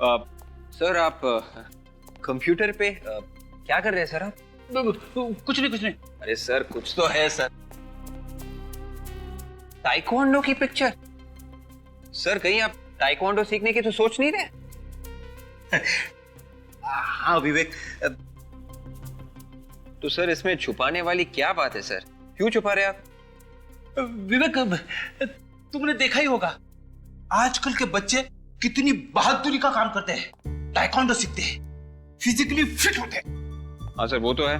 Sir आप computer पे क्या कर रहे हैं सर आप? कुछ नहीं। अरे सर कुछ तो है सर। ताइक्वांडो की पिक्चर? सर कहीं आप ताइक्वांडो सीखने की तो सोच नहीं रहे? हाँ विवेक, तो सर इसमें छुपाने वाली क्या बात है सर? क्यों छुपा रहे आप? विवेक तुमने देखा ही होगा आजकल के बच्चे कितनी बहादुरी का काम करते हैं, ताइक्वांडो सीखते हैं, फिजिकली फिट होते हैं। हाँ सर वो तो है।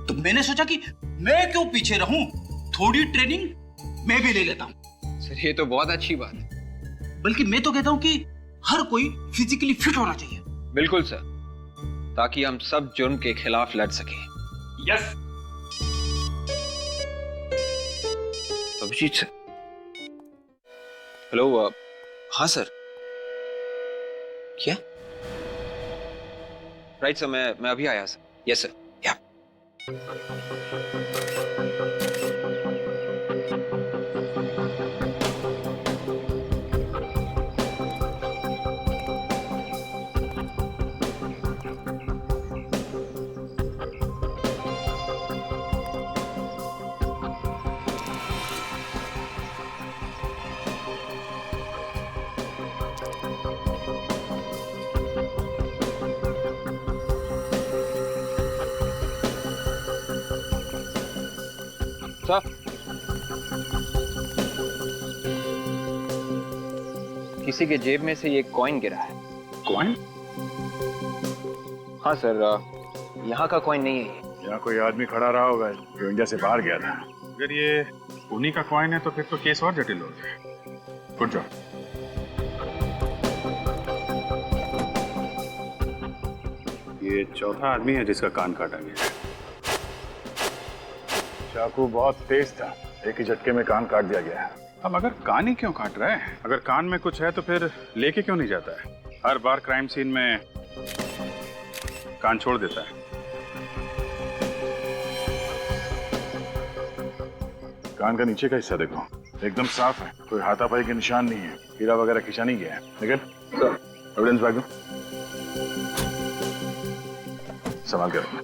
तो मैंने सोचा कि मैं क्यों पीछे रहूं, थोड़ी ट्रेनिंग मैं भी ले लेता हूं। सर ये तो बहुत अच्छी बात है। बल्कि मैं तो कहता हूं कि हर कोई फिजिकली फिट होना चाहिए। बिल्कुल सर, ताकि हम सब जुर्म के खिलाफ लड़ सके। यस। अभिजीत सर। हेलो। हाँ सर। क्या? राइट सर, मैं अभी आया सर। Yes sir. या सर, किसी के जेब में से ये कॉइन गिरा है। कॉइन? हाँ सर, यहाँ का कॉइन नहीं है ये। यहाँ कोई आदमी खड़ा रहा होगा जो इंडिया से बाहर गया था। अगर ये उन्हीं का कॉइन है तो फिर तो केस और जटिल हो जाए। Good job. ये चौथा आदमी है जिसका कान काटा गया है। चाकू बहुत तेज था, एक ही झटके में कान काट दिया गया है। अब अगर कान ही क्यों काट रहा है? अगर कान में कुछ है तो फिर लेके क्यों नहीं जाता है? हर बार क्राइम सीन में कान छोड़ देता है। कान का नीचे का हिस्सा देखो, एकदम साफ है, कोई हाथापाई के निशान नहीं है, हीरा वगैरह खींचा नहीं गया है। निकल, एविडेंस बैग दो, संभाल के रखना।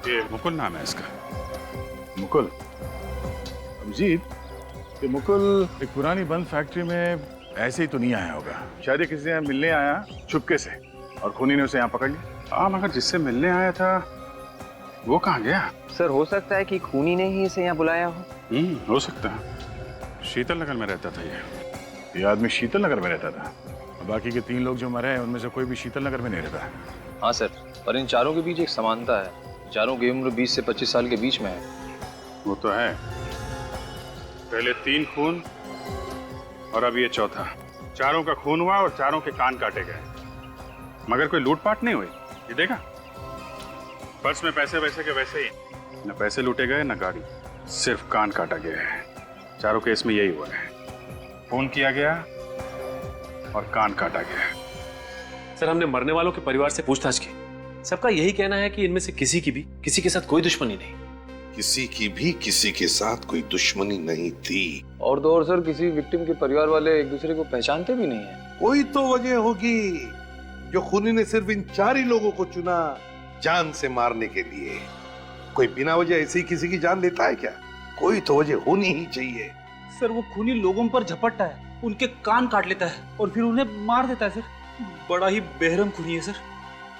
ये मुकुल नाम है इसका। मुकुल? अभिजीत, ये मुकुल एक पुरानी बंद फैक्ट्री में ऐसे ही तो नहीं आया होगा। शायद ये किसी से मिलने आया चुपके से और खूनी ने उसे यहाँ पकड़ लिया। हाँ, मगर जिससे मिलने आया था वो कहाँ गया? सर हो सकता है कि खूनी ने ही इसे यहाँ बुलाया हो। हो सकता है। शीतल नगर में रहता था ये आदमी शीतल नगर में रहता था। बाकी के 3 लोग जो मरे हैं उनमें से कोई भी शीतल नगर में नहीं रहता। हाँ सर, पर इन चारों के बीच एक समानता है। चारों की उम्र 20 से 25 साल के बीच में है। वो तो है, पहले 3 खून और अब ये चौथा। चारों का खून हुआ और चारों के कान काटे गए, मगर कोई लूटपाट नहीं हुई। ये देखा, पर्स में पैसे वैसे के वैसे ही, न पैसे लूटे गए न गाड़ी, सिर्फ कान काटा गया है। चारों केस में यही हुआ है, खून किया गया और कान काटा गया। सर हमने मरने वालों के परिवार से पूछताछ की, सबका यही कहना है कि इनमें से किसी की भी किसी के साथ कोई दुश्मनी नहीं। किसी की भी किसी के साथ कोई दुश्मनी नहीं थी। और तो और सर, किसी विक्टिम के परिवार वाले एक दूसरे को पहचानते भी नहीं है। कोई तो वजह होगी जो खूनी ने सिर्फ इन 4 ही लोगों को चुना जान से मारने के लिए। कोई बिना वजह ऐसे ही किसी की जान लेता है क्या? कोई तो वजह होनी ही चाहिए। सर वो खूनी लोगों पर झपटता है, उनके कान काट लेता है और फिर उन्हें मार देता है। सर बड़ा ही बेरहम खूनी है सर।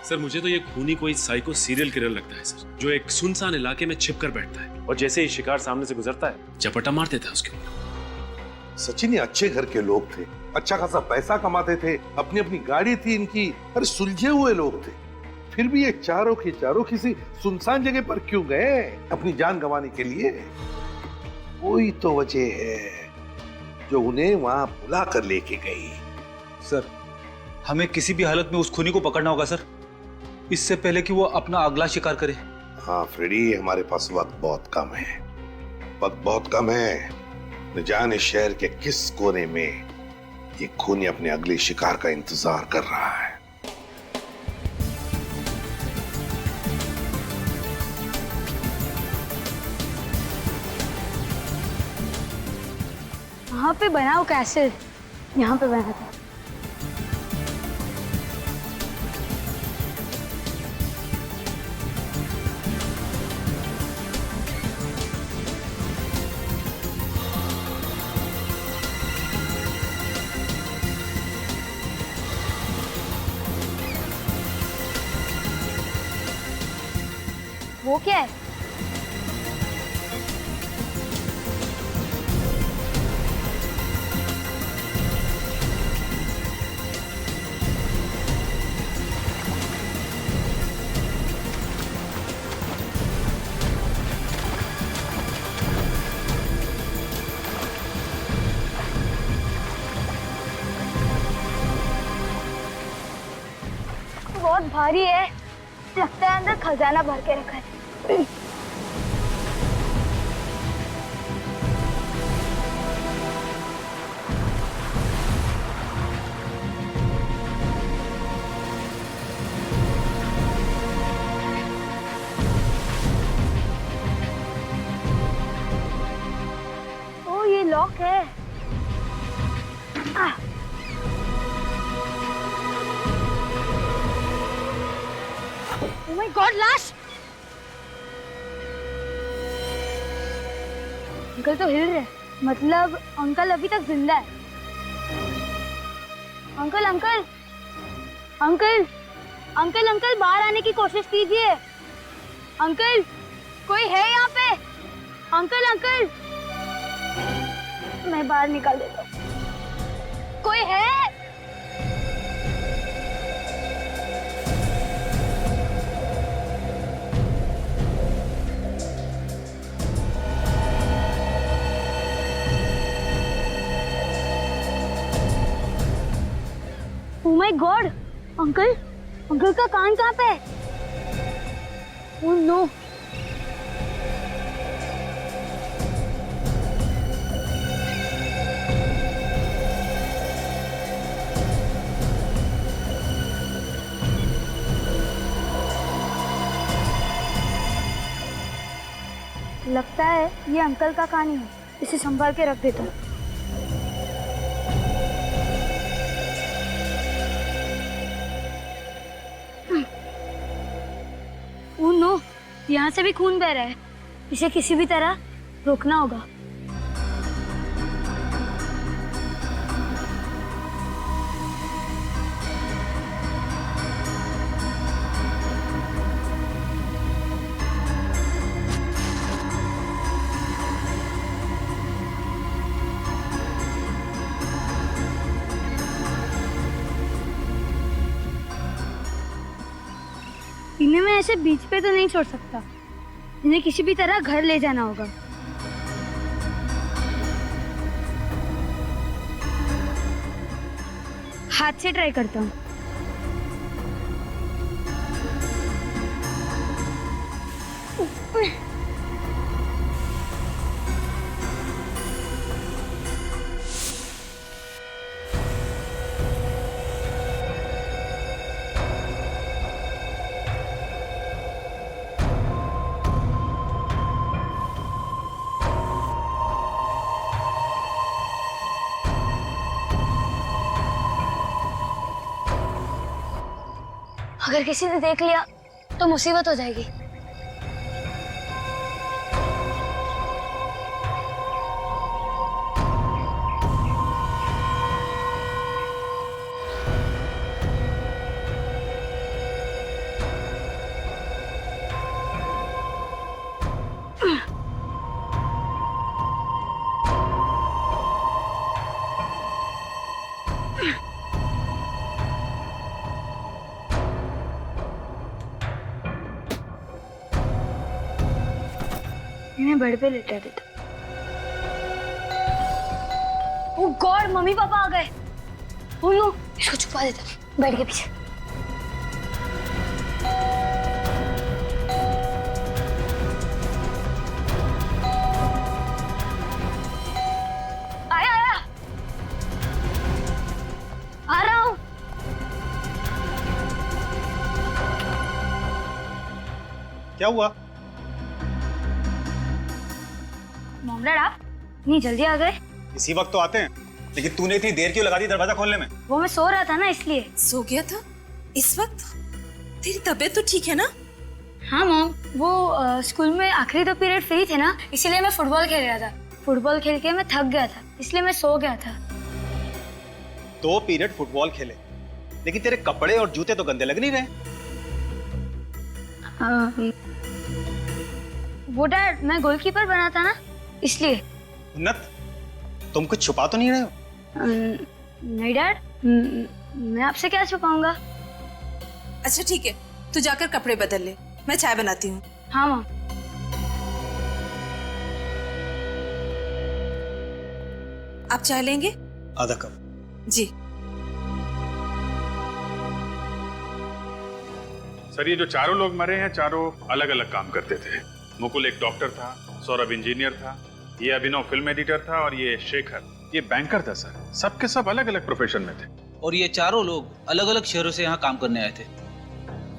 सर मुझे तो ये खूनी कोई साइको सीरियल किलर लगता है सर, जो एक सुनसान इलाके में छिपकर बैठता है और जैसे ही शिकार सामने से गुजरता है चपटा मार देता है उसके ऊपर। सचिन ये अच्छे घर के लोग थे, अच्छा खासा पैसा कमाते थे, अपनी अपनी गाड़ी थी इनकी। अरे सुलझे हुए लोग थे, फिर भी ये चारों के चारों किसी सुनसान जगह पर क्यों गए अपनी जान गंवाने के लिए? कोई तो वजह है जो उन्हें वहां बुला कर लेके गई। सर हमें किसी भी हालत में उस खूनी को पकड़ना होगा सर, इससे पहले कि वो अपना अगला शिकार करे। हाँ फ्रेडी, हमारे पास वक्त बहुत कम है, वक्त बहुत कम है। न जाने शहर के किस कोने में ये खूनी अपने अगले शिकार का इंतजार कर रहा है। वहाँ पे बना वो कैसल, यहाँ पे बना था। वो क्या है? बहुत भारी है, लगता है अंदर खजाना भर के रखा है। ओ ये लॉक है। Oh my God, लाश! अंकल तो हिल रहे, मतलब अंकल अभी तक जिंदा है। Uncle uncle uncle uncle uncle बाहर आने की कोशिश कीजिए। अंकल कोई है यहाँ पे? अंकल अंकल मैं बाहर निकाल देता हूँ। कोई है? Oh my God, uncle uncle का कान कहाँ पे है? Oh no! लगता है ये अंकल का कान ही है, इसे संभाल के रख देता हूँ। ओह नो, यहाँ से भी खून बह रहा है, इसे किसी भी तरह रोकना होगा। इन्हें मैं ऐसे बीच पे तो नहीं छोड़ सकता, इन्हें किसी भी तरह घर ले जाना होगा। हाथ से ट्राई करता हूँ। अगर किसी ने देख लिया तो मुसीबत हो जाएगी। इन्हें बेड पे लेटा देता। ओह गॉड, मम्मी पापा आ गए। ओह नो, इसको छुपा देता बेड के पीछे। आया आया, आ रहा हूँ। क्या हुआ? मॉम डैड आप इतनी जल्दी आ गए? इसी वक्त तो आते हैं, लेकिन तूने इतनी देर क्यों लगा दी दरवाजा खोलने में? वो मैं सो रहा था ना इसलिए। सो गया था इस वक्त? तेरी तबीयत तो ठीक है ना? हाँ मॉम, वो स्कूल में आखिरी 2 पीरियड फ्री थे ना, इसलिए मैं फुटबॉल खेल रहा था। फुटबॉल खेल के मैं थक गया था, इसलिए मैं सो गया था। 2 पीरियड फुटबॉल खेले, लेकिन तेरे कपड़े और जूते तो गंदे लग नहीं रहे। वो डैड, मैं गोलकीपर बना था ना, इसलिए। उन्नत, तुम कुछ छुपा तो नहीं रहे हो? नहीं डैड, मैं आपसे क्या छुपाऊंगा। अच्छा ठीक है, तू जाकर कपड़े बदल ले, मैं चाय बनाती हूँ। हाँ मॉम। आप चाय लेंगे? आधा कप। जी। सर, ये जो चारों लोग मरे हैं, चारों अलग अलग काम करते थे। मुकुल एक डॉक्टर था, सौरभ इंजीनियर था, ये अभिनव फिल्म एडिटर था और ये शेखर ये बैंकर था। सर, सबके सब अलग अलग प्रोफेशन में थे। और ये चारों लोग अलग अलग शहरों से यहाँ काम करने आए थे।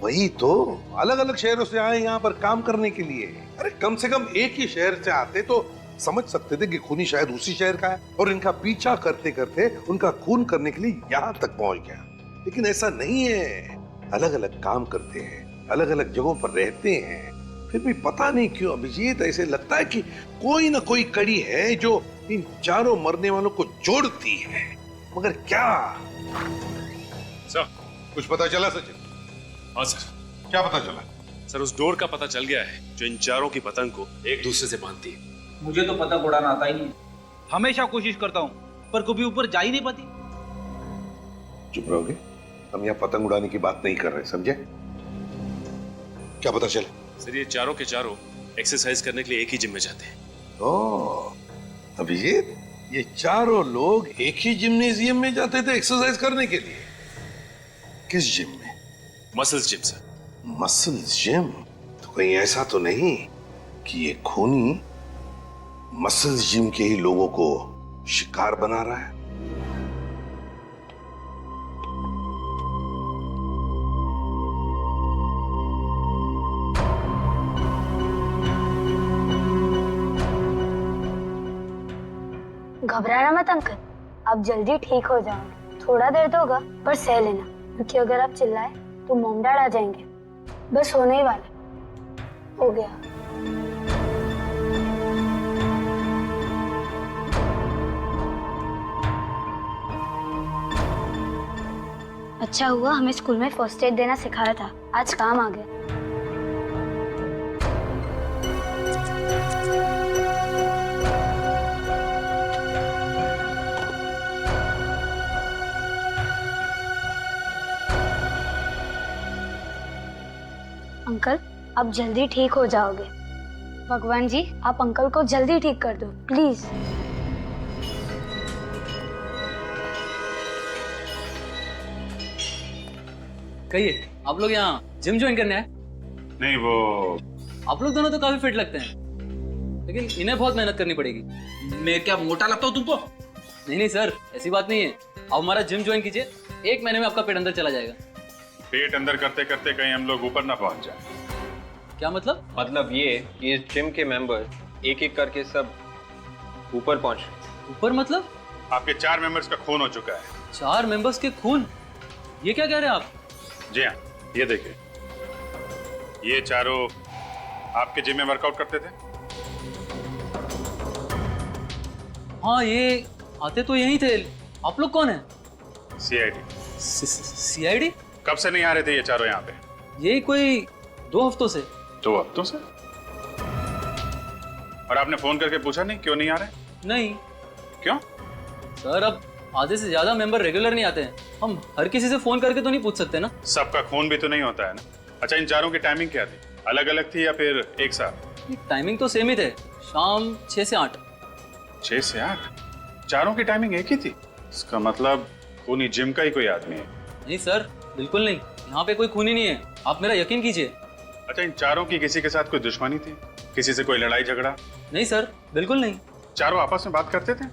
वही तो, अलग अलग शहरों से आए यहाँ पर काम करने के लिए। अरे कम से कम एक ही शहर से आते तो समझ सकते थे कि खूनी शायद उसी शहर का है, और इनका पीछा करते करते उनका खून करने के लिए यहाँ तक पहुंच गया। लेकिन ऐसा नहीं है, अलग अलग काम करते हैं, अलग अलग जगहों पर रहते हैं, फिर भी पता नहीं क्यों अभिजीत ऐसे लगता है कि कोई ना कोई कड़ी है जो इन चारों मरने वालों को जोड़ती है। मगर क्या? सर, कुछ पता चला सचिन? हाँ सर। क्या पता चला? सर, उस डोर का पता चल गया है जो इन चारों की पतंग को एक दूसरे से बांधती है। मुझे तो पतंग उड़ाना आता ही नहीं। हमेशा कोशिश करता हूँ, पर कभी ऊपर जा ही नहीं पाती। चुप रहोगे? हम यहाँ पतंग उड़ाने की बात नहीं कर रहे, समझे? क्या पता चला? सर, ये चारों के चारों एक्सरसाइज करने के लिए एक ही जिम में जाते हैं। ओह अभिजीत, ये चारों लोग एक ही जिम्नेजियम में जाते थे एक्सरसाइज करने के लिए। किस जिम में? Muscles gym sir. Muscles gym? तो कहीं ऐसा तो नहीं कि ये खूनी मसल्स जिम के ही लोगों को शिकार बना रहा है? घबराना मत अंकल, आप जल्दी ठीक हो जाओगे। थोड़ा दर्द होगा पर सह लेना, क्योंकि अगर आप चिल्लाए तो मॉम डैड आ जाएंगे। बस होने ही वाला हो गया। अच्छा हुआ हमें स्कूल में फर्स्ट एड देना सिखाया था, आज काम आ गया। अंकल, आप जल्दी ठीक हो जाओगे। भगवान जी, आप अंकल को जल्दी ठीक कर दो प्लीज। कहिए, आप लोग यहाँ जिम ज्वाइन करने आए? नहीं, वो आप लोग दोनों तो काफी फिट लगते हैं, लेकिन इन्हें बहुत मेहनत करनी पड़ेगी। मैं क्या मोटा लगता हूँ तुमको? नहीं सर, ऐसी बात नहीं है। आप हमारा जिम ज्वाइन कीजिए, 1 महीने में आपका पेट अंदर चला जाएगा। पेट अंदर करते करते कहीं हम लोग ऊपर ना पहुंच जाए। क्या मतलब? मतलब ये कि इस जिम के मेंबर एक एक करके सब ऊपर पहुंच। ऊपर मतलब? आपके 4 मेंबर्स का खून हो चुका है। 4 मेंबर्स के खून? ये क्या कह रहे हैं आप? जी हाँ, ये देखिए, ये चारों आपके जिम में वर्कआउट करते थे। हाँ, ये आते तो यही थे। आप लोग कौन है? सीआईडी। सीआईडी? कब से नहीं आ रहे थे ये चारों यहाँ पे? ये कोई 2 हफ्तों से। 2 हफ्तों से? और आपने फोन करके पूछा नहीं क्यों नहीं आ रहे? नहीं। क्यों? सर, अब आधे से ज्यादा मेंबर रेगुलर नहीं आते हैं, हम हर किसी से फोन करके तो नहीं पूछ सकते ना। सबका खून भी तो नहीं होता है ना। अच्छा, इन चारों की टाइमिंग क्या थी? अलग अलग थी या फिर एक साथ? टाइमिंग तो सेम ही थे, शाम 6 से 8। 6 से 8? चारों की टाइमिंग एक ही थी? इसका मतलब खूनी जिम का ही कोई आदमी है। नहीं सर, बिल्कुल नहीं, यहाँ पे कोई खूनी नहीं है, आप मेरा यकीन कीजिए। अच्छा, इन चारों की किसी के साथ कोई दुश्मनी थी? किसी से कोई लड़ाई झगड़ा? नहीं सर, बिल्कुल नहीं। चारों आपस में बात करते थे?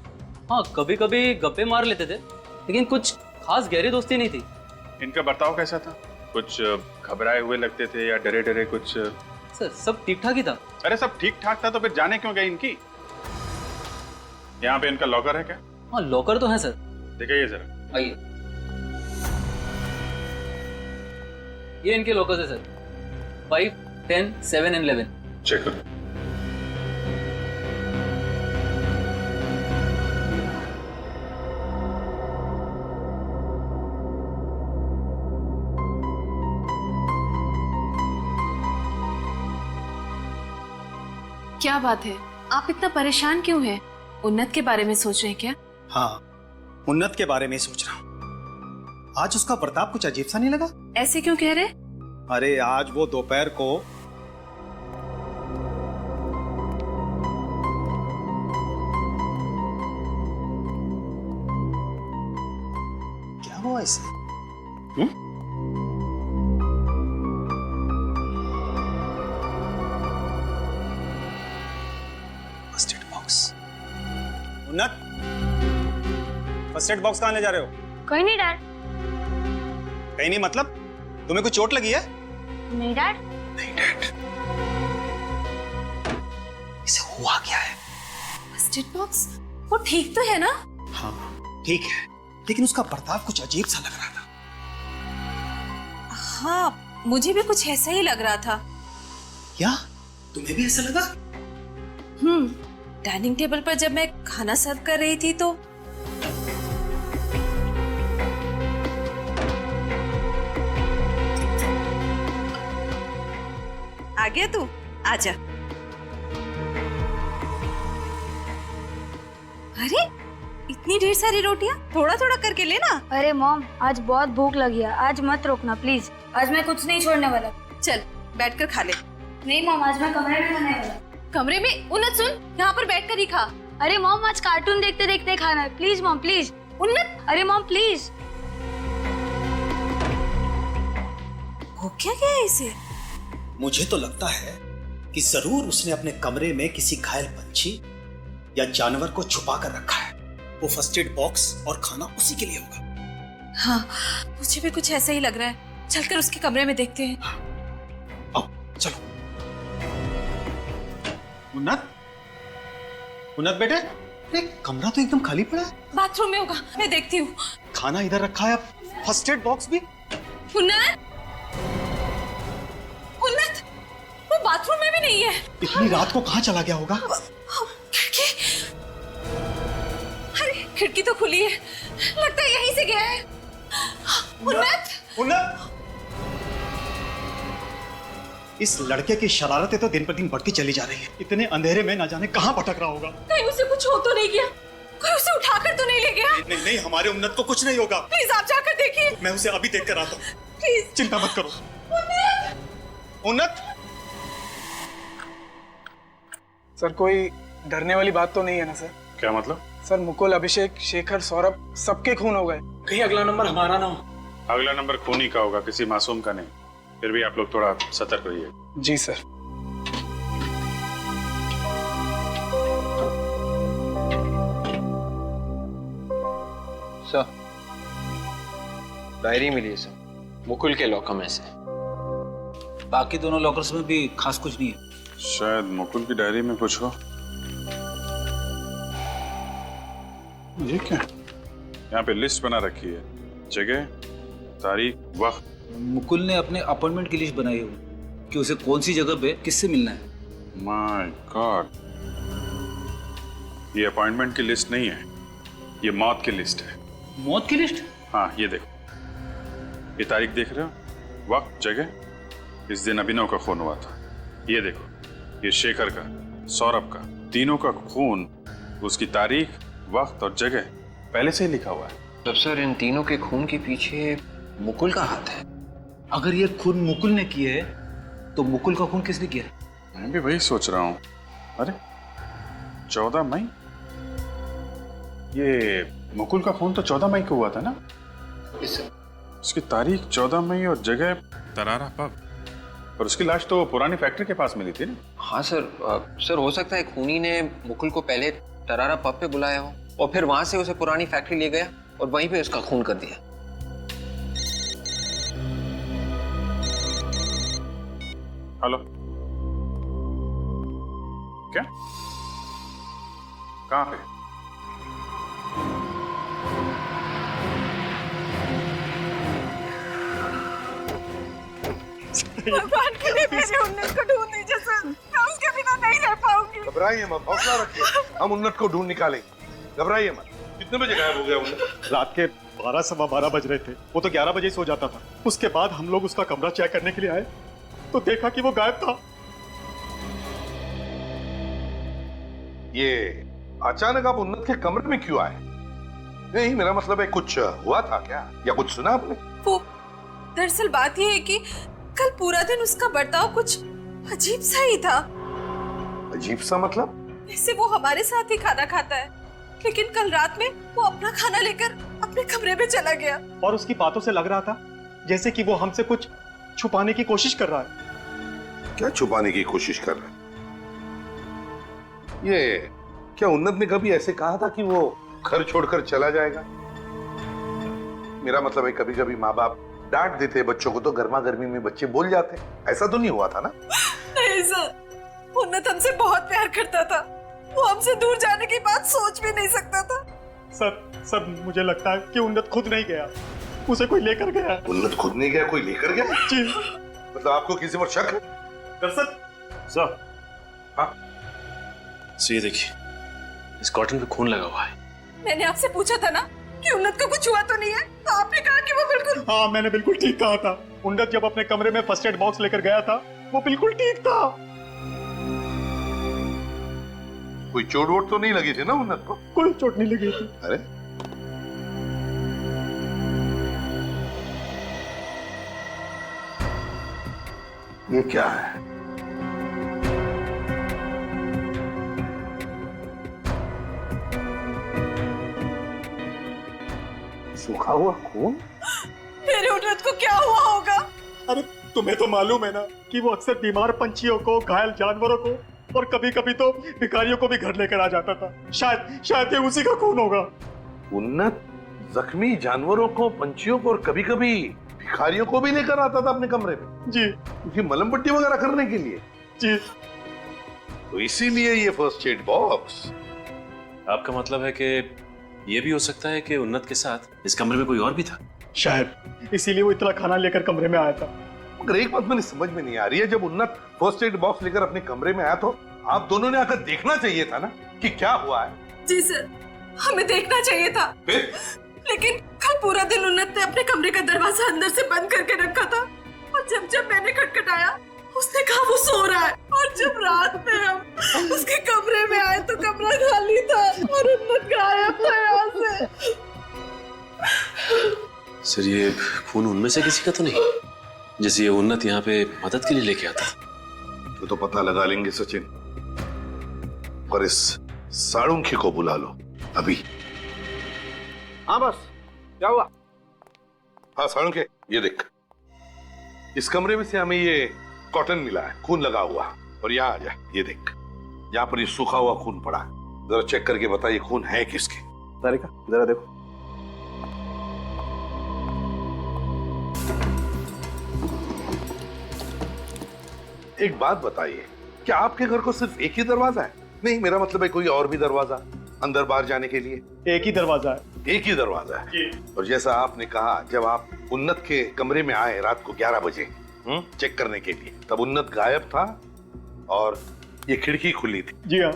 हाँ, कभी कभी गप्पे मार लेते थे, लेकिन कुछ खास गहरी दोस्ती नहीं थी। इनका बर्ताव कैसा था? कुछ घबराए हुए लगते थे या डरे डरे कुछ? सर, सब ठीक ठाक ही था। अरे सब ठीक ठाक था तो फिर जाने क्यों गए इनकी? यहाँ पे इनका लॉकर है क्या? हाँ लॉकर तो है सर। दिखाइए जरा। आइए, ये इनके लॉकर्स है सर, 5, 10, 7 एंड 11। चेक करो। क्या बात है, आप इतना परेशान क्यों हैं? उन्नत के बारे में सोच रहे हैं क्या? हाँ, उन्नत के बारे में सोच रहा हूँ। आज उसका बर्ताव कुछ अजीब सा नहीं लगा? ऐसे क्यों कह रहे? अरे आज वो दोपहर को क्या हुआ इसे? First aid box. उन्नत, फर्स्ट एड बॉक्स कहाँ ले जा रहे हो? कोई नहीं डैड। कहीं नहीं मतलब? तुम्हें कुछ चोट लगी है? नहीं डैड। नहीं डैड। इसे हुआ क्या है? First aid box? वो ठीक तो है ना? हाँ ठीक है, लेकिन उसका बर्ताव कुछ अजीब सा लग रहा था। हाँ, मुझे भी कुछ ऐसा ही लग रहा था। क्या तुम्हें भी ऐसा लगा? डाइनिंग टेबल पर जब मैं खाना सर्व कर रही थी तो आ गया तू, आजा। अरे इतनी ढेर सारी रोटियां, थोड़ा थोड़ा करके लेना। अरे मॉम, आज बहुत भूख लगी है, आज मत रोकना प्लीज। आज मैं कुछ नहीं छोड़ने वाला। चल बैठकर खा ले। नहीं मॉम, आज मैं कमरे में खाने वाला। कमरे में? उन्नत सुन, यहाँ पर बैठकर ही खा। अरे मॉम, आज कार्टून देखते देखते खाना है, प्लीज मॉम प्लीज। उन्नत, अरे मॉम प्लीज। हो क्या गया है इसे? मुझे तो लगता है कि जरूर उसने अपने कमरे में किसी घायल पंछी या जानवर को छुपा कर रखा है। वो फर्स्ट एड बॉक्स और खाना उसी के लिए होगा। हाँ, मुझे भी कुछ ऐसा ही लग रहा है। चलकर उसके कमरे में देखते हैं। आओ चलो। उन्नत, उन्नत बेटे, अरे कमरा तो एकदम खाली पड़ा है। बाथरूम में होगा, मैं देखती हूँ। खाना इधर रखा है, फर्स्ट एड बॉक्स भी। उन्नत, उन्नत, वो बाथरूम में भी नहीं है। इतनी रात को कहाँ चला गया होगा? खिड़की, अरे खिड़की तो खुली है, लगता है यहीं से गया है। उन्नत, उन्नत, इस लड़के की शरारतें तो दिन पर दिन बढ़ती चली जा रही है। इतने अंधेरे में ना जाने कहाँ भटक रहा होगा। कहीं उसे कुछ हो तो नहीं गया? कोई उसे उठाकर तो नहीं ले गया? नहीं नहीं, हमारे उन्नत को कुछ नहीं होगा। प्लीज आप जाकर देखिए। मैं उसे अभी देख कर आता हूँ, प्लीज। चिंता मत करो। उन्नत, सर कोई डरने वाली बात तो नहीं है ना सर? क्या मतलब? सर मुकुल, अभिषेक, शेखर, सौरभ सबके खून हो गए। कहीं अगला नंबर हमारा ना हो। अगला नंबर खूनी का होगा, किसी मासूम का नहीं। फिर भी आप लोग थोड़ा सतर्क रहिए। जी सर। सर, डायरी मिली है सर, मुकुल के लॉकर में से। बाकी दोनों लॉकर्स में भी खास कुछ नहीं है। शायद मुकुल की डायरी में कुछ हो। ये क्या? यहाँ पे लिस्ट बना रखी है, जगह, तारीख, वक्त। मुकुल ने अपने अपॉइंटमेंट की लिस्ट बनाई है कि उसे कौन सी जगह पे किससे मिलना है। माय गॉड, ये अपॉइंटमेंट की लिस्ट नहीं है, ये मौत की लिस्ट है। मौत की लिस्ट? हाँ ये देखो, ये तारीख देख रहे हो, वक्त, जगह, इस दिन अभिनव का खून हुआ था। ये देखो, ये शेखर का, सौरभ का, तीनों का खून, उसकी तारीख, वक्त और जगह पहले से ही लिखा हुआ है। तब सर इन तीनों के खून के पीछे मुकुल का हाथ है। अगर ये खून मुकुल ने किया है तो मुकुल का खून किसने किया? मैं भी वही सोच रहा हूँ। अरे 14 मई, ये मुकुल का खून तो 14 मई को हुआ था ना? उसकी तारीख 14 मई और जगह तरारा पब, और उसकी लाश तो पुरानी फैक्ट्री के पास मिली थी ना? हाँ सर, सर हो सकता है खूनी ने मुकुल को पहले तरारा पब पे बुलाया हो और फिर वहां से उसे पुरानी फैक्ट्री ले गया और वहीं पे उसका खून कर दिया। हेलो, क्या? कहाँ पे? बताइए। भगवान के लिए मेरे उन्नत को ढूंढ दीजिए सर, मैं उसके बिना नहीं रह पाऊंगी। घबराइए मत, हौसला रखिए, हम उन्नत को ढूंढ निकालेंगे। घबराइए मत। कितने बजे गायब हो गया उन्नत? रात के 12 सवा 12 बज रहे थे। वो तो 11 बजे सो जाता था। उसके बाद हम लोग उसका कमरा चेक करने के लिए आए तो देखा कि वो गायब था। ये अचानक आप उन्नत के कमरे में क्यों आए? नहीं, मेरा मतलब है कुछ हुआ था क्या, या कुछ सुना आपने? वो दरअसल बात ये है कि कल पूरा दिन उसका बर्ताव कुछ अजीब सा ही था। अजीब सा मतलब? वैसे वो हमारे साथ ही खाना खाता है, लेकिन कल रात में वो अपना खाना लेकर अपने कमरे में चला गया। और उसकी बातों से लग रहा था जैसे कि वो हमसे कुछ छुपाने की कोशिश कर रहा है। क्या छुपाने की कोशिश कर रहा है? ये क्या उन्नत ने कभी ऐसे कहा था कि वो घर छोड़कर चला जाएगा? मेरा मतलब है कभी कभी माँ बाप डांट देते बच्चों को तो गर्मा गर्मी में बच्चे बोल जाते। ऐसा तो नहीं हुआ था ना? नहीं सर, उन्नत हमसे बहुत प्यार करता था। वो हमसे दूर जाने की बात सोच भी नहीं सकता था। सर मुझे लगता है कि उन्नत खुद नहीं गया, उसे कोई लेकर गया। उन्नत खुद नहीं गया, कोई लेकर गया? जी। मतलब आपको किसी पर शक है? दरअसल सर, हाँ सो ये देखिए, इस कॉटन पे खून लगा हुआ है। मैंने आपसे पूछा था ना कि उन्नत को कुछ हुआ तो नहीं है, तो आपने कहा कि वो बिल्कुल। हाँ, मैंने बिल्कुल ठीक कहा था। उन्नत जब अपने कमरे में फर्स्ट एड बॉक्स लेकर गया था वो बिल्कुल ठीक था। कोई चोट वोट तो नहीं लगी थी ना उन्नत को? कोई चोट नहीं लगी थी। अरे ये क्या है? सूखा हुआ खून? मेरे उन्नत को क्या हुआ होगा? अरे तुम्हें तो मालूम है ना कि वो अक्सर बीमार पंछियों को, घायल जानवरों को और कभी कभी तो भिखारियों को भी घर लेकर आ जाता था। शायद ये उसी का खून होगा। उन्नत जख्मी जानवरों को, पंछियों को और कभी कभी भिखारियों को भी लेकर आता था अपने कमरे में? जी। क्योंकि मलम पट्टी वगैरह करने के लिए? जी। तो इसीलिए ये फर्स्ट एड बॉक्स। आपका मतलब है कि ये भी हो सकता है कि उन्नत के साथ इस कमरे में कोई और भी था? शायद इसीलिए वो इतना खाना लेकर कमरे में आया था। मगर एक बात मेरी समझ में नहीं आ रही है, जब उन्नत फर्स्ट एड बॉक्स लेकर अपने कमरे में आया तो आप दोनों ने आकर देखना चाहिए था ना कि क्या हुआ है। जी सर, हमें देखना चाहिए था। फिर? लेकिन कल पूरा दिन उन्नत ने अपने कमरे का दरवाजा अंदर से बंद करके रखा था, और जब मैंने खटखटाया उसने कहा वो सो रहा है, और जब रात में हम उसके कमरे में आए तो कमरा खाली था और उन्नत गायब था यहाँ से। सर, ये खून उनमें से किसी का तो नहीं, जैसे ये उन्नत यहाँ पे मदद के लिए लेके आता? तो पता लगा लेंगे सचिन, और इस साड़ुंखी को बुला लो अभी। हाँ बस, क्या हुआ? हाँ साड़ुंखे, ये देख, इस कमरे में से हमें ये कॉटन मिला है, खून लगा हुआ। और यहाँ आ जा, ये देख, यहाँ पर ये सूखा हुआ खून पड़ा है। जरा चेक करके बता ये खून है किसके? तारिका जरा देखो। एक बात बताइए, क्या आपके घर को सिर्फ एक ही दरवाजा है? नहीं, मेरा मतलब है कोई और भी दरवाजा अंदर बाहर जाने के लिए? एक ही दरवाजा है। एक ही दरवाजा है जी। और जैसा आपने कहा, जब आप उन्नत के कमरे में आए रात को 11 बजे चेक करने के लिए, तब उन्नत गायब था और ये खिड़की खुली थी। जी हाँ।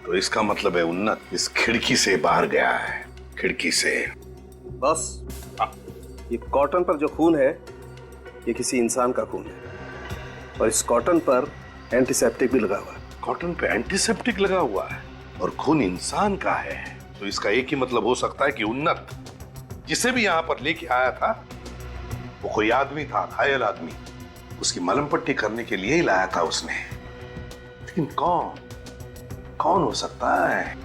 तो इसका मतलब है उन्नत इस खिड़की से बाहर गया है, खिड़की से। बस, ये कॉटन पर जो खून है ये किसी इंसान का खून है, और इस कॉटन पर एंटीसेप्टिक भी लगा हुआ है। कॉटन पे एंटीसेप्टिक लगा हुआ है और खून इंसान का है, तो इसका एक ही मतलब हो सकता है कि उन्नत जिसे भी यहाँ पर लेके आया था वो कोई आदमी था, घायल आदमी। उसकी मलम पट्टी करने के लिए ही लाया था उसने। लेकिन कौन हो सकता है?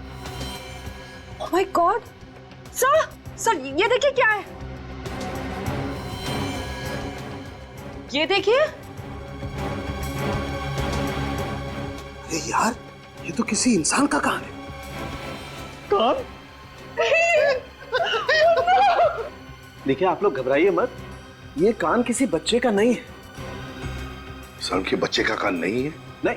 Oh my God! सर ये देखिए क्या है। ये देखिए। अरे यार, ये तो किसी इंसान का कान है। कान? देखिए, आप लोग घबराइए मत, ये कान किसी बच्चे का नहीं है। सर के बच्चे का कान नहीं है? नहीं।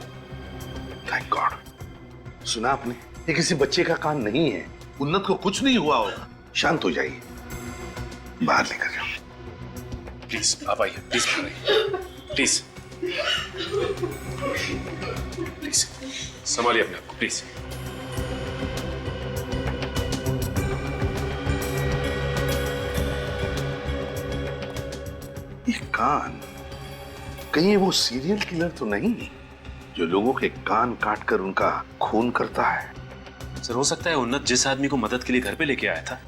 Thank God. सुना आपने, ये किसी बच्चे का कान नहीं है। उन्नत को कुछ नहीं हुआ होगा। शांत हो जाइए, बाहर लेकर जाओ। प्लीज आप आइए, प्लीज बाहर आइए, प्लीज प्लीज संभालिए अपने आप को, प्लीज। ये कान कहीं वो सीरियल किलर तो नहीं जो लोगों के कान काटकर उनका खून करता है? सर हो सकता है उन्नत जिस आदमी को मदद के लिए घर पे लेके आया था,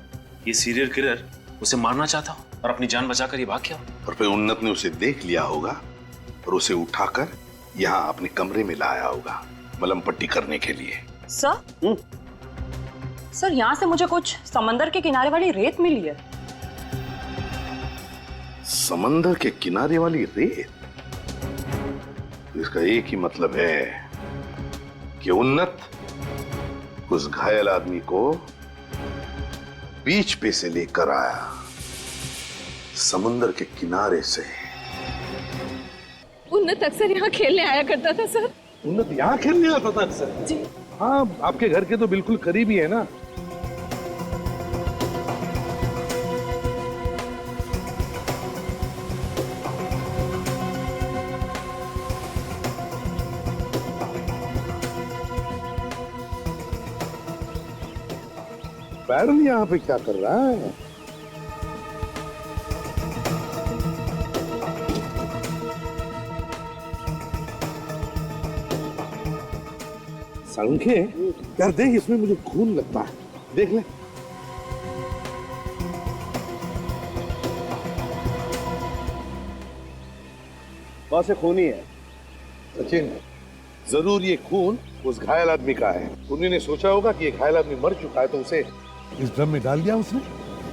ये सीरियल किलर उसे मारना चाहता हो और अपनी जान बचाकर ये भाग गया हो। और फिर उन्नत ने उसे देख लिया होगा और उसे उठाकर यहाँ अपने कमरे में लाया होगा मलम पट्टी करने के लिए। सर सर यहाँ से मुझे कुछ समंदर के किनारे वाली रेत मिली है। समंदर के किनारे वाली रेत? तो इसका एक ही मतलब है कि उन्नत उस घायल आदमी को बीच पे से लेकर आया, समुंदर के किनारे से। उन्नत अक्सर यहाँ खेलने आया करता था सर। उन्नत यहाँ खेलने आता था अक्सर? जी हाँ, आपके घर के तो बिल्कुल करीब ही है ना। बैरन यहाँ पे क्या कर रहा है? संख्य यार देख, इसमें मुझे खून लगता है, देख ले। बस ये खून ही है। सचिन, जरूर ये खून उस घायल आदमी का है। उन्हीं ने सोचा होगा कि ये घायल आदमी मर चुका है, तो उसे इस ड्रम में डाल दिया उसने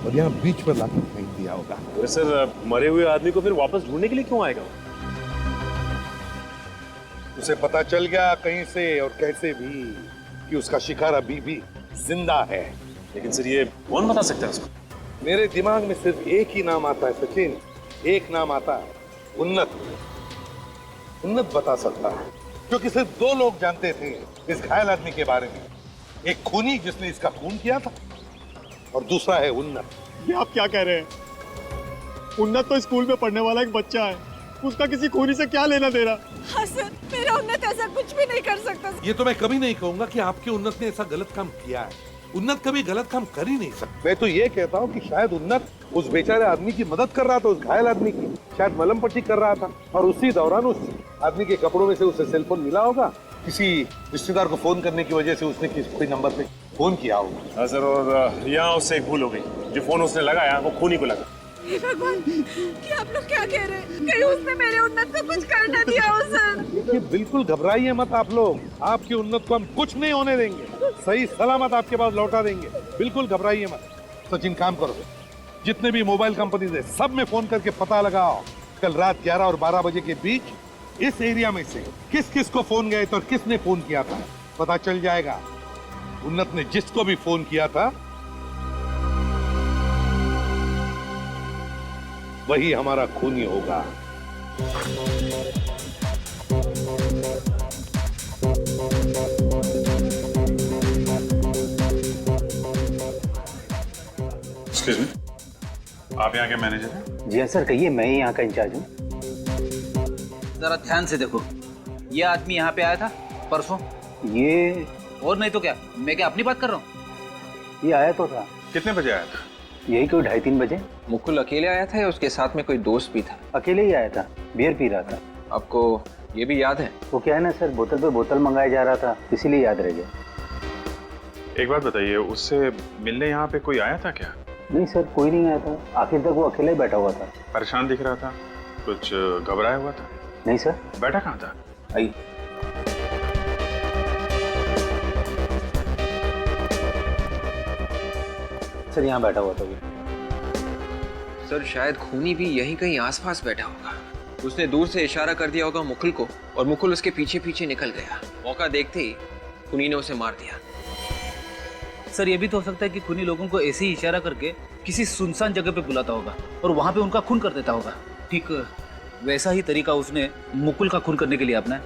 और यहाँ बीच पर लाकर फेंक दिया होगा। तो सर मरे हुए आदमी को फिर वापस ढूंढने के लिए क्यों आएगा? उसे पता चल गया कहीं से और कैसे भी कि उसका शिकार अभी भी जिंदा है। लेकिन सर ये कौन बता सकता है उसको? मेरे दिमाग में सिर्फ एक ही नाम आता है सचिन, एक नाम आता है, उन्नत। उन्नत बता सकता है, क्योंकि सिर्फ दो लोग जानते थे इस घायल आदमी के बारे में। एक खूनी जिसने इसका खून किया था और दूसरा है उन्नत। ये आप क्या कह रहे हैं? उन्नत तो स्कूल में पढ़ने वाला एक बच्चा है, उसका किसी खूनी से क्या लेना देना? हाँ सर, मेरा उन्नत ऐसा कुछ भी नहीं कर सकता। ये तो मैं कभी नहीं कहूंगा कि आपके उन्नत ने ऐसा गलत काम किया है। उन्नत कभी गलत काम कर ही नहीं सकता। मैं तो ये कहता हूँ कि शायद उन्नत उस बेचारे आदमी की मदद कर रहा था, उस घायल आदमी की, शायद मलम पट्टी कर रहा था, और उसी दौरान उस आदमी के कपड़ों में से उसे सेलफोन मिला होगा। किसी रिश्तेदार को फोन करने की वजह से उसने कोई नंबर पे फोन किया होगा। हाँ सर, और यहाँ उससे एक भूल हो गई, जो फोन उसने लगाया वो खूनी को लगा। हे भगवान, ये आप लोग क्या कह रहे हैं? कहीं उसने मेरे उन्नत को कुछ कर ना दिया हो सर। देखिए, बिल्कुल घबराइए मत आप लोग, आपके उन्नत को हम कुछ नहीं होने देंगे, सही सलामत आपके पास लौटा देंगे, बिल्कुल घबराइए मत। सचिन, काम करो, जितने भी मोबाइल कंपनीज है सब में फोन करके पता लगाओ कल रात 11 और 12 बजे के बीच इस एरिया में से किस किस को फोन गए थे और किसने फोन किया था। पता चल जाएगा उन्नत ने जिसको भी फोन किया था वही हमारा खूनी होगा। एक्सक्यूज मी, आप यहाँ के मैनेजर हैं? जी हाँ सर, कहिए, मैं ही यहाँ का इंचार्ज हूँ। जरा ध्यान से देखो, ये आदमी यहाँ पे आया था परसों? ये और नहीं तो क्या, मैं क्या अपनी बात कर रहा हूँ? ये आया तो था। कितने बजे आया था? यही कोई 2:30-3 बजे। मुकुल अकेले आया था या उसके साथ में कोई दोस्त भी था? अकेले ही आया था, बियर पी रहा था। आपको ये भी याद है? वो क्या है ना सर, बोतल पे बोतल मंगाया जा रहा था, इसीलिए याद रह गया। एक बात बताइए, उससे मिलने यहाँ पे कोई आया था क्या? नहीं सर, कोई नहीं आया था, आखिर तक वो अकेला ही बैठा हुआ था। परेशान दिख रहा था, कुछ घबराया हुआ था? नहीं सर। बैठा कहाँ था? आइए। सर यहाँ बैठा हुआ था वो। सर शायद खूनी भी यहीं कहीं आसपास बैठा होगा। उसने दूर से इशारा कर दिया होगा मुकुल को और मुकुल उसके पीछे पीछे निकल गया। मौका देखते ही खूनी ने उसे मार दिया। सर ये भी तो हो सकता है कि खूनी लोगों को ऐसे ही इशारा करके किसी सुनसान जगह पे बुलाता होगा और वहां पे उनका खून कर देता होगा। ठीक वैसा ही तरीका उसने मुकुल का खून करने के लिए अपनाया।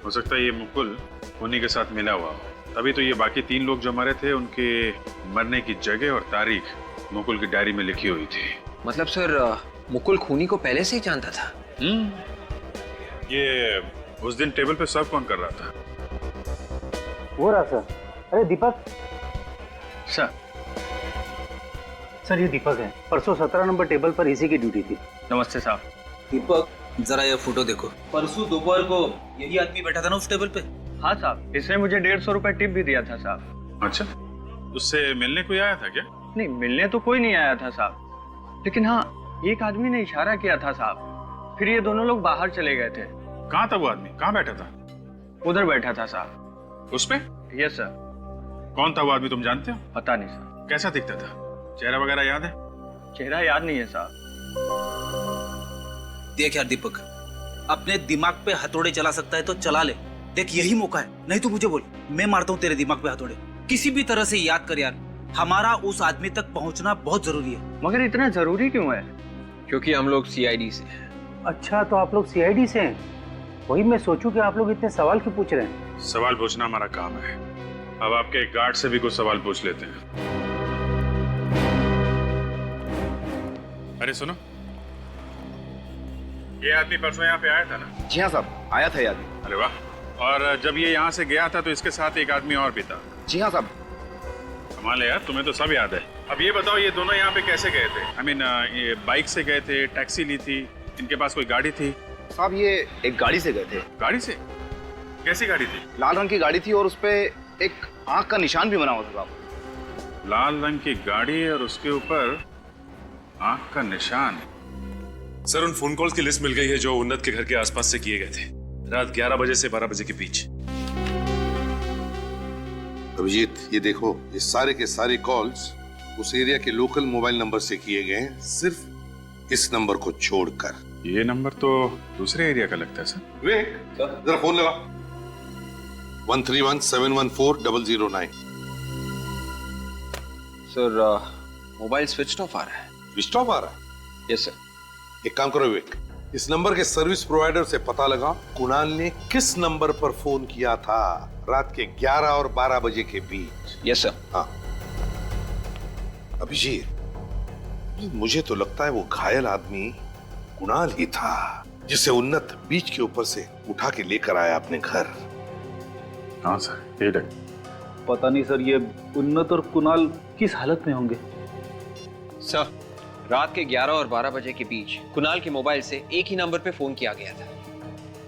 हो सकता है ये मुकुल खूनी के साथ मिला हुआ हो, तभी तो ये बाकी 3 लोग जो मरे थे उनके मरने की जगह और तारीख मुकुल की डायरी में लिखी हुई थी। मतलब सर मुकुल खूनी को पहले से ही जानता था। ये उस दिन टेबल पे सर्व कौन कर रहा था? वो रहा सर। अरे दीपक सर। सर ये दीपक है, परसों 17 नंबर टेबल पर इसी की ड्यूटी थी। नमस्ते साहब। दीपक जरा ये फोटो देखो, परसों दोपहर को यही आदमी बैठा था ना उस टेबल पे? हाँ साहब, इसने मुझे 150 रुपए टिप भी दिया था साहब। अच्छा, उससे मिलने कोई आया था क्या? नहीं, मिलने तो कोई नहीं आया था साहब, लेकिन हाँ एक आदमी ने इशारा किया था साहब, फिर ये दोनों लोग बाहर चले गए थे। कहाँ था वो आदमी? कहाँ बैठा था? उधर बैठा था साहब। उस पे? Yes sir. कौन था वो आदमी, तुम जानते हो? पता नहीं सर। कैसा दिखता था? चेहरा वगैरह याद है? चेहरा याद नहीं है साहब। देख यार दीपक, अपने दिमाग पे हथौड़े चला सकता है तो चला ले। देख यही मौका है, नहीं तो मुझे बोल, मैं मारता हूँ तेरे दिमाग पे हथौड़े। किसी भी तरह से याद कर यार, हमारा उस आदमी तक पहुंचना बहुत जरूरी है। मगर इतना जरूरी क्यों है? क्योंकि हम लोग सीआईडी से हैं। अच्छा, तो आप लोग सीआईडी से हैं? वही मैं सोचूं कि आप लोग इतने सवाल क्यों पूछ रहे हैं। सवाल पूछना हमारा काम है। अब आपके गार्ड से भी कुछ सवाल पूछ लेते हैं। अरे सुनो, ये आदमी परसों यहाँ पे आया था ना? जी हाँ साहब, आया था ये आदमी। अरे वाह। और जब ये यहाँ से गया था तो इसके साथ एक आदमी और भी था? जी हाँ साहब। कमाल है यार, तुम्हें तो सब याद है। अब ये बताओ, ये दोनों यहाँ पे कैसे गए थे? आई मीन, ये बाइक से गए थे, टैक्सी ली थी, इनके पास कोई गाड़ी थी? साहब ये एक गाड़ी से गए थे। गाड़ी से? कैसी गाड़ी थी? लाल रंग की गाड़ी थी और उसपे एक आंख का निशान भी बना हुआ था साहब। लाल रंग की गाड़ी और उसके ऊपर आंख का निशान। सर उन फोन कॉल्स की लिस्ट मिल गई है जो उन्नत के घर के आसपास से किए गए थे, रात 11 बजे से 12 बजे के बीच। अभिजीत, ये देखो, ये सारे के सारे कॉल्स उस एरिया के लोकल मोबाइल नंबर से किए गए हैं, सिर्फ इस नंबर को छोड़कर। ये नंबर तो दूसरे एरिया का लगता है सर। विवेक, जरा फोन लगा। 13171140009। सर मोबाइल स्विच ऑफ आ रहा है। स्विच ऑफ आ रहा है? Yes sir. एक काम करो विवेक, इस नंबर के सर्विस प्रोवाइडर से पता लगा कुणाल ने किस नंबर पर फोन किया था रात के 11 और 12 बजे के बीच। Yes sir. हाँ अभिजीत, मुझे तो लगता है वो घायल आदमी कुणाल ही था, जिसे उन्नत बीच के ऊपर से उठा के लेकर आया अपने घर। हाँ सर, ये लग। पता नहीं सर, ये उन्नत और कुणाल किस हालत में होंगे। सर, रात के 11 और 12 बजे के बीच कुणाल के मोबाइल से एक ही नंबर पे फोन किया गया था।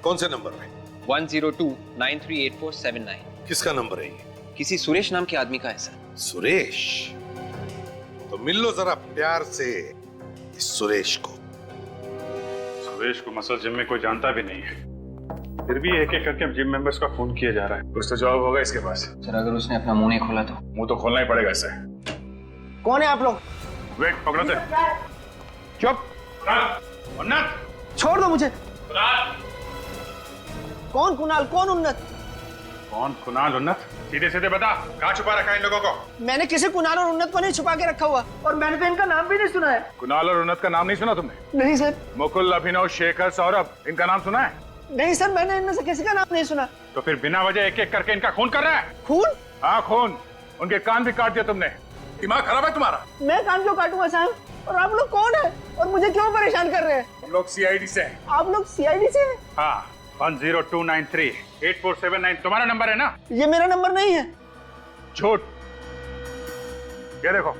कौन से नंबर पे? 102938479। किसका नंबर है ये? किसी सुरेश नाम के आदमी का है सर। सुरेश? तो मिल लो जरा प्यार से इस सुरेश को। सुरेश को मसल जिम में कोई जानता भी नहीं है, फिर भी एक एक करके जिम मेंबर्स का फोन किया जा रहा है। कुछ तो जवाब होगा इसके पास। सर अगर उसने अपना मुंह नहीं खोला तो? मुंह तो खोलना ही पड़ेगा इसे। कौन है आप लोग? वेट, पकड़ो थे। चुप। उन्नत, छोड़ दो मुझे। कौन कुणाल, कौन उन्नत? कौन कुणाल, उन्नत? सीधे सीधे बता, कहाँ छुपा रखा है इन लोगों को? मैंने किसी कुणाल और उन्नत को नहीं छुपा के रखा हुआ, और मैंने तो इनका नाम भी नहीं सुना है। कुणाल और उन्नत का नाम नहीं सुना तुमने? नहीं सर। मुकुल, अभिनव, शेखर, सौरभ, इनका नाम सुना है? नहीं सर, मैंने इनमें से किसी का नाम नहीं सुना। तो फिर बिना वजह एक एक करके इनका खून कर रहा है? खून? हाँ खून। उनके कान भी काट दिया तुमने। दिमाग खराब है तुम्हारा? मैं कान क्यों काटूंगा साहब? और आप लोग कौन है और मुझे क्यों परेशान कर रहे हैं? हम लोग सीआईडी से हैं। आप लोग सीआईडी से हैं? हाँ, 102938479 तुम्हारा नंबर है ना? ये मेरा नंबर नहीं है। झूठ। ये देखो,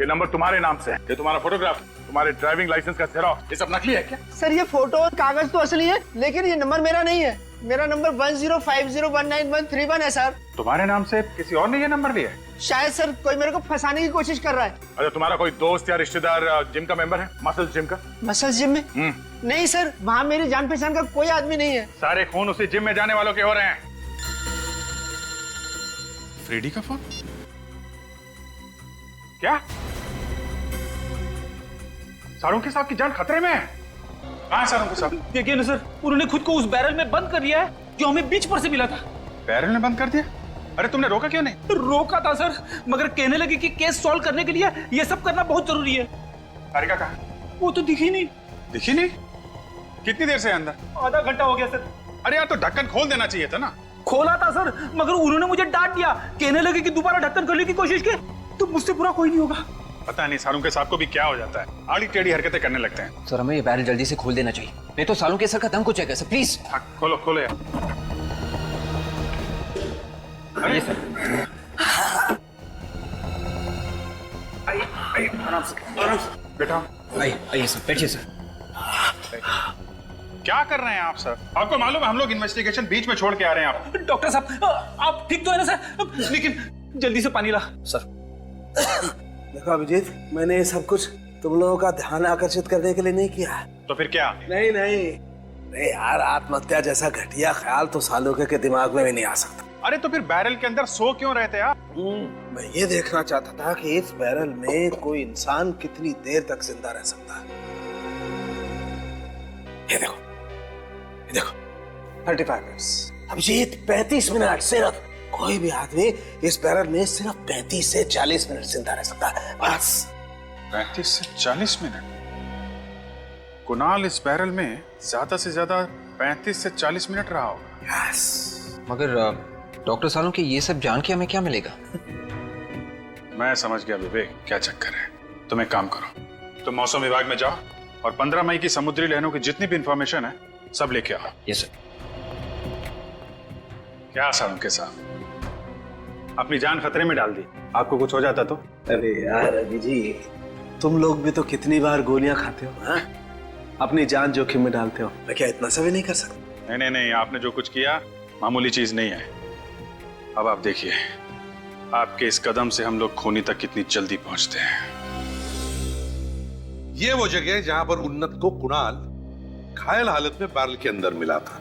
ये नंबर तुम्हारे नाम से है। ये तुम्हारा फोटोग्राफ, तुम्हारे ड्राइविंग लाइसेंस का जेरॉक्स, ये सब नकली है क्या? सर ये फोटो और कागज तो असली है, लेकिन ये नंबर मेरा नहीं है। मेरा नंबर 1050191131 है सर। तुम्हारे नाम से किसी और ने ये नंबर लिया है? शायद सर कोई मेरे को फंसाने की कोशिश कर रहा है। अच्छा, तुम्हारा कोई दोस्त या रिश्तेदार जिम का मेंबर है? मसल जिम का? मसल जिम में? नहीं सर, वहाँ मेरी जान पहचान का कोई आदमी नहीं है। सारे खून उसी जिम में जाने वालों के हो रहे हैं। फ्रेडी का फोन? क्या? सारुंकी साहब की जान खतरे में है? कहाँ है सारुंकी साहब? देखिए ना सर, उन्होंने खुद को उस बैरल में बंद कर लिया है जो हमें बीच पर से मिला था। बैरल में बंद कर दिया? अरे तुमने रोका क्यों नहीं? रोका था सर, मगर कहने लगे कि केस सॉल्व करने के लिए ये सब करना बहुत जरूरी है। तारिका कहाँ? वो तो दिखी नहीं। दिखी नहीं? कितनी देर से अंदर? आधा घंटा हो गया सर। अरे यार, तो ढक्कन खोल देना चाहिए था ना। खोला था सर, मगर उन्होंने मुझे डांट दिया। कहने लगे कि दोबारा ढक्कन खोलने की कोशिश की तो मुझसे बुरा कोई नहीं होगा। पता नहीं सालुंके साहब को भी क्या हो जाता है, आड़ी टेढ़ी हरकतें करने लगते हैं। सर हमें ये बैरल जल्दी से खोल देना चाहिए, नहीं तो सालुंके सर का दम कुछ है सर, प्लीज। हाँ, खोलो खोलो यार। अरे सर आराम से बैठा। आइए सर, बैठिए सर। क्या कर रहे हैं आप सर? आपको मालूम है हम लोग इन्वेस्टिगेशन बीच में छोड़ के आ रहे हैं आप। डॉक्टर साहब आप ठीक तो है ना सर? लेकिन जल्दी से पानी ला सर। देखो अभिजीत, मैंने ये सब कुछ तुम लोगों का ध्यान आकर्षित करने के लिए नहीं किया। तो फिर क्या? नहीं यार, आत्महत्या जैसा घटिया ख्याल तो सालुके के दिमाग में भी नहीं आ सकता। अरे तो फिर बैरल के अंदर सो क्यों रहे थे आप? मैं ये देखना चाहता था कि इस बैरल में कोई इंसान कितनी देर तक जिंदा रह सकता है। ये देखो 35 मिनट्स। अभिजीत 35 मिनट सिर्फ। कोई भी आदमी इस बैरल में सिर्फ 35 से 40 मिनट जिंदा रह सकता है, बस। 35 से 40 मिनट? कुणाल इस बैरल में ज्यादा से ज्यादा 35 से 40 मिनट रहा होगा। यस। मगर डॉक्टर सालुंके ये सब जान के हमें क्या मिलेगा? मैं समझ गया विवेक, क्या चक्कर है। तुम एक काम करो, तुम मौसम विभाग में जाओ और 15 मई की समुद्री लहरों की जितनी भी इंफॉर्मेशन है सब लेके आओ। Yes sir. क्या सालुंके साहब, अपनी जान खतरे में डाल दी। आपको कुछ हो जाता तो? अरे यार अभिजीत, तुम लोग भी तो कितनी बार गोलियां खाते हो, हाँ? अपनी जान जोखिम में डालते हो। मैं क्या इतना सा भी नहीं कर सकता? नहीं, आपने जो कुछ किया मामूली चीज नहीं है। अब आप देखिए, आपके इस कदम से हम लोग खूनी तक कितनी जल्दी पहुंचते हैं। ये वो जगह है जहां पर उन्नत को कुणाल घायल हालत में बैरल के अंदर मिला था,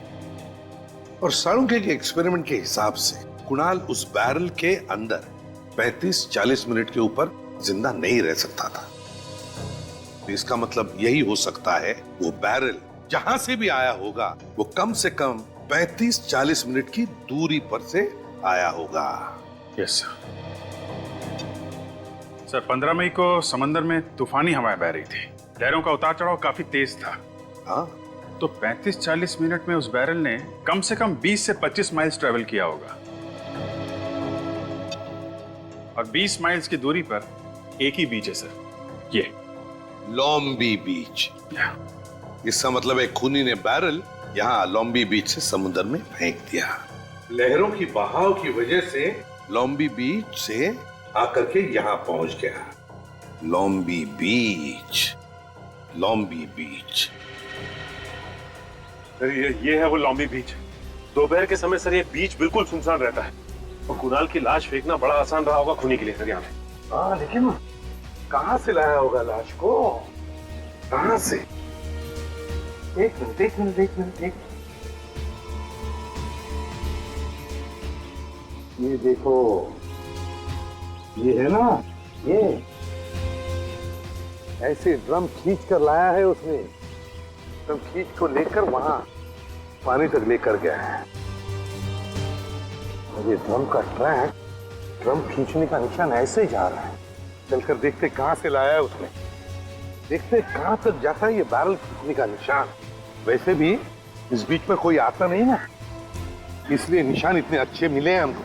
और सालुंके के एक्सपेरिमेंट के हिसाब से कुणाल उस बैरल के अंदर 35-40 मिनट के ऊपर जिंदा नहीं रह सकता था। तो इसका मतलब यही हो सकता है वो बैरल जहां से भी आया होगा वो कम से कम 35-40 मिनट की दूरी पर से आया होगा। Yes sir. 15 मई को समंदर में तूफानी हवाएं बह रही थी, लहरों का उतार चढ़ाव काफी तेज था। हाँ, तो 35-40 मिनट में उस बैरल ने कम से कम 20 से 25 माइल्स ट्रेवल किया होगा, और 20 माइल्स की दूरी पर एक ही बीच है सर, ये लॉम्बी बीच। इसका मतलब है खूनी ने बैरल यहाँ लॉम्बी बीच से समुद्र में फेंक दिया। लहरों की बहाव की वजह से लॉम्बी बीच से आकर के यहाँ पहुंच गया। लॉम्बी बीच। सर ये है वो लॉम्बी बीच। दोपहर के समय सर ये बीच बिल्कुल सुनसान रहता है, और कुणाल की लाश फेंकना बड़ा आसान रहा होगा खूनी के लिए सर यहाँ पे। हाँ, लेकिन कहाँ से लाया होगा लाश को? कहाँ से? एक मिनट। ये देखो, ये है ना, ये ऐसे ड्रम खींच कर लाया है उसने। ड्रम खींच को लेकर वहां पानी तक लेकर गया है। और ये ड्रम का ट्रैक, ड्रम खींचने का निशान ऐसे ही जा रहा है। चलकर देखते कहां से लाया है उसने, देखते कहां तक जाता है ये बैरल खींचने का निशान। वैसे भी इस बीच में कोई आता नहीं ना, इसलिए निशान इतने अच्छे मिले हैं हमको।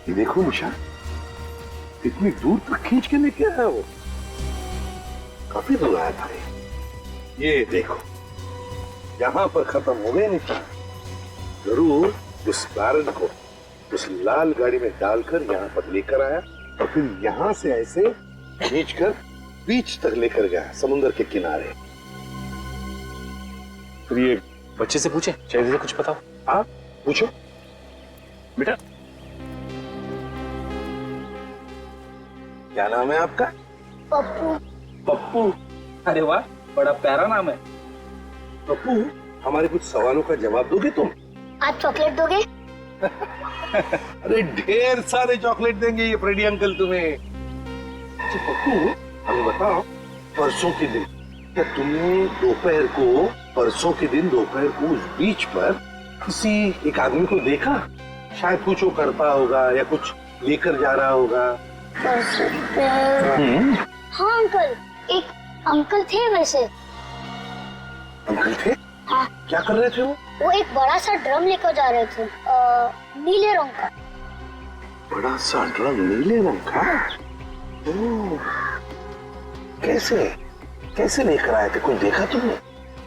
ये देखो निशान, इतनी दूर तक खींच के लेके आया वो। काफी दूर आया था ये देखो, यहां पर खत्म हो गए निशान। जरूर उस बैरल को उस लाल गाड़ी में डालकर यहां पर लेकर आया, और फिर यहां से ऐसे खींचकर बीच तक लेकर गया, समुद्र के किनारे। फिर ये बच्चे से पूछे, चाहिए से कुछ बताओ। हाँ पूछो बेटा। क्या नाम है आपका? पप्पू। पप्पू? अरे वाह, बड़ा प्यारा नाम है। पप्पू, हमारे कुछ सवालों का जवाब दोगे तुम? आप चॉकलेट दोगे? अरे ढेर सारे चॉकलेट देंगे ये फ्रेडी अंकल तुम्हें। अच्छा पप्पू, हमें बताओ, परसों के दिन क्या तुमने दोपहर को उस बीच पर किसी एक आदमी को देखा? शायद कुछ वो करता होगा या कुछ लेकर जा रहा होगा। हाँ अंकल, एक अंकल थे वैसे। अंकल थे? हाँ। क्या कर रहे थे वो? वो एक बड़ा सा ड्रम लेकर जा रहे थे, नीले रंग का। बड़ा सा ड्रम नीले रंग का? ओह, कैसे कैसे लेकर आए थे? कोई देखा तुमने?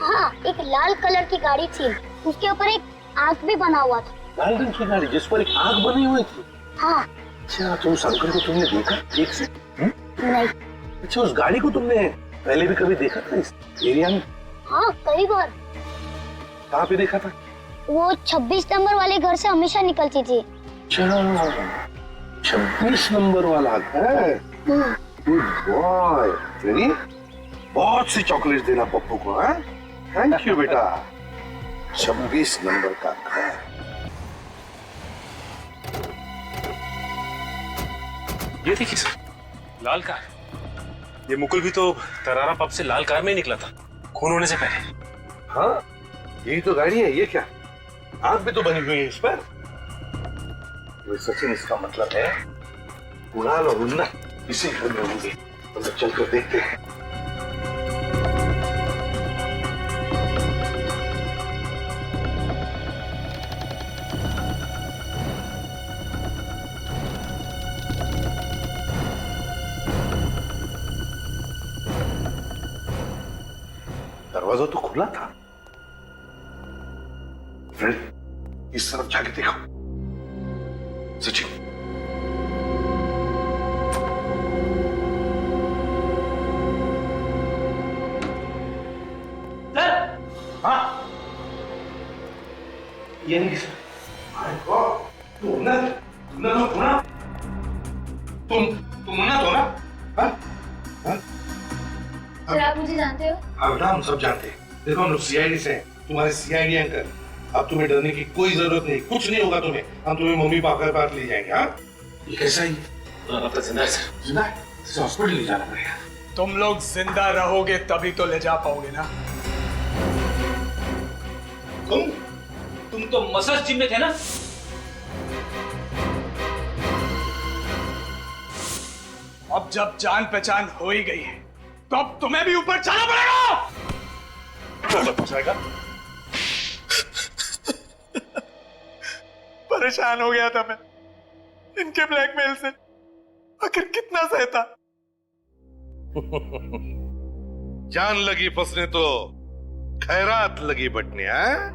हाँ, एक लाल कलर की गाड़ी थी, उसके ऊपर एक आग भी बना हुआ था। लाल रंग की गाड़ी जिस पर एक आग बनी हुई थी? हाँ। अच्छा, तो उस अंकल को तुमने देखा ठीक से? नहीं। अच्छा, उस गाड़ी को तुमने पहले भी कभी देखा था इस एरिया में? हाँ, कई बार। कहाँ पे देखा था? वो 26 नंबर वाले घर से हमेशा निकलती थी। अच्छा, 26 नंबर वाला घर। Good boy. तेरी बहुत सी चॉकलेट देना पप्पू को। हाँ, थैंक यू बेटा। 26 नंबर का घर। ये देखिए सर, लाल कार। ये मुकुल भी तो तरारा पब से लाल कार में ही निकला था, खून होने से पहले। हाँ, यही तो गाड़ी है। ये क्या आग भी तो बनी हुई है इस पर? वो सचिन, इसका मतलब है कुणाल और उन्नत इसी घर में होंगे। तो चलकर देखते हैं। दरवाजा तो खुला था। फ्रेंड, इस तरफ जाके देखो। सचिन, सर। हाँ, ये नहीं सर। तुम उन्नत हो ना? तुम उन्नत हो ना? हाँ? हाँ? सर, आप मुझे जानते हो? हाँ बेटा, हम सब जानते हैं। देखो, हम लोग सीआईडी से हैं, तुम्हारे सीआईडी अंकल। अब तुम्हें डरने की कोई जरूरत नहीं, कुछ नहीं होगा तुम्हें। हम तुम्हें मम्मी पापा के पास ले जाएंगे। हाँ, ये कैसा ही? अब तो जिंदा है सर। जिंदा है? इसे हॉस्पिटल ले जाना पड़ेगा। तुम लोग जिंदा रहोगे तभी तो ले जा पाओगे ना। तुम तो मसाज जिम में थे ना? अब जब जान पहचान हो ही गई है तो अब तुम्हें भी ऊपर जाना पड़ेगा। पहुंचाएगा? परेशान हो गया था मैं इनके ब्लैकमेल से। आखिर कितना सहता। जान लगी फंसने तो खैरात लगी बटने। हैं?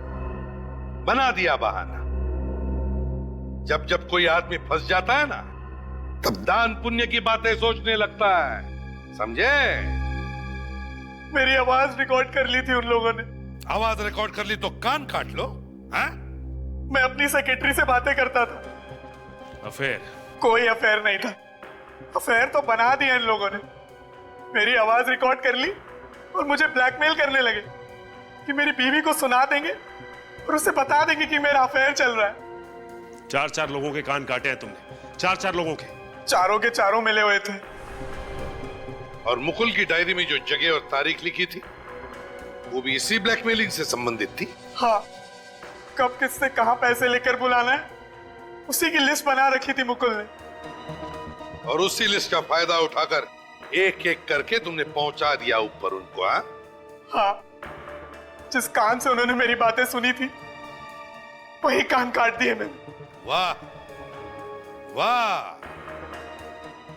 बना दिया बहाना। जब जब कोई आदमी फंस जाता है ना, तब दान पुण्य की बातें सोचने लगता है। समझे? मेरी आवाज रिकॉर्ड कर ली थी उन लोगों ने। आवाज रिकॉर्ड कर ली तो कान काट लो। हाँ? मैं अपनी सेक्रेटरी से बातें करता था। अफेयर? कोई अफेयर नहीं था। अफेयर तो बना दिया इन लोगों ने। मेरी आवाज रिकॉर्ड कर ली और मुझे ब्लैकमेल करने लगे कि मेरी बीवी को सुना देंगे और उसे बता देंगे कि मेरा अफेयर चल रहा है। 4 लोगों के कान काटे हैं तुमने। 4 लोगों के। चारों के चारों मिले हुए थे। और मुकुल की डायरी में जो जगह और तारीख लिखी थी, वो भी इसी ब्लैकमेलिंग से संबंधित थी। हाँ, कब किससे कहां पैसे लेकर बुलाना है, उसी की लिस्ट बना रखी थी मुकुल ने। और उसी लिस्ट का फायदा उठाकर एक एक करके तुमने पहुंचा दिया ऊपर उनको। हाँ? हाँ, जिस कान से उन्होंने मेरी बातें सुनी थी वही कान काट दिए मैंने। वाह वाह।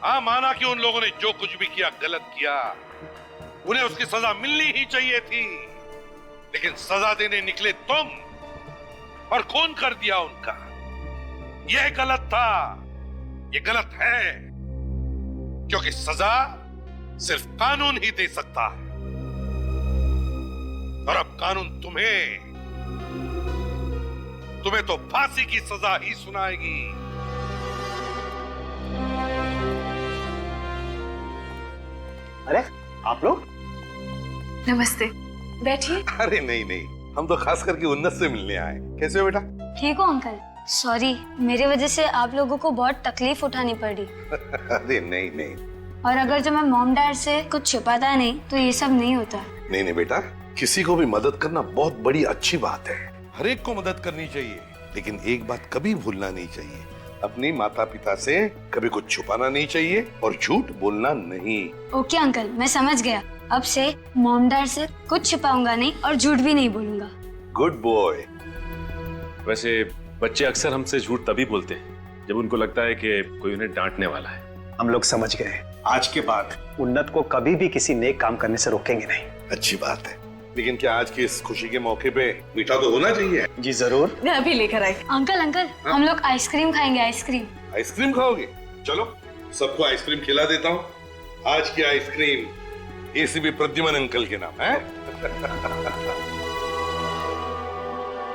हाँ, माना कि उन लोगों ने जो कुछ भी किया गलत किया, उन्हें उसकी सजा मिलनी ही चाहिए थी। लेकिन सजा देने निकले तुम और खून कर दिया उनका। यह गलत था, यह गलत है, क्योंकि सजा सिर्फ कानून ही दे सकता है। और अब कानून तुम्हें तो फांसी की सजा ही सुनाएगी। अरे आप लोग? नमस्ते, बैठिए। अरे नहीं नहीं, हम तो खास करके उन्नत से मिलने आए। कैसे हो बेटा? ठीक हो अंकल? सॉरी, मेरी वजह से आप लोगों को बहुत तकलीफ उठानी पड़ी। अरे नहीं नहीं। और अगर जो मैं मॉम डैड से कुछ छुपाता नहीं तो ये सब नहीं होता। नहीं नहीं बेटा, किसी को भी मदद करना बहुत बड़ी अच्छी बात है। हर एक को मदद करनी चाहिए, लेकिन एक बात कभी भूलना नहीं चाहिए, अपनी माता पिता से कभी कुछ छुपाना नहीं चाहिए और झूठ बोलना नहीं। ओके अंकल, मैं समझ गया। अब से मॉम डैड से कुछ छुपाऊंगा नहीं और झूठ भी नहीं बोलूंगा। Good boy. वैसे बच्चे अक्सर हमसे झूठ तभी बोलते हैं जब उनको लगता है कि कोई उन्हें डांटने वाला है। हम लोग समझ गए। आज के बाद उन्नत को कभी भी किसी नेक काम करने से रोकेंगे नहीं। अच्छी बात है, लेकिन क्या आज की इस खुशी के मौके पे मीठा तो होना चाहिए? जी जरूर। मैं अभी लेकर आई। अंकल अंकल, हम लोग आइसक्रीम खाएंगे। आइसक्रीम। आइसक्रीम खाओगे? चलो सबको आइसक्रीम खिला देता हूँ। आज की आइसक्रीम एसीपी प्रद्युमन अंकल के नाम है।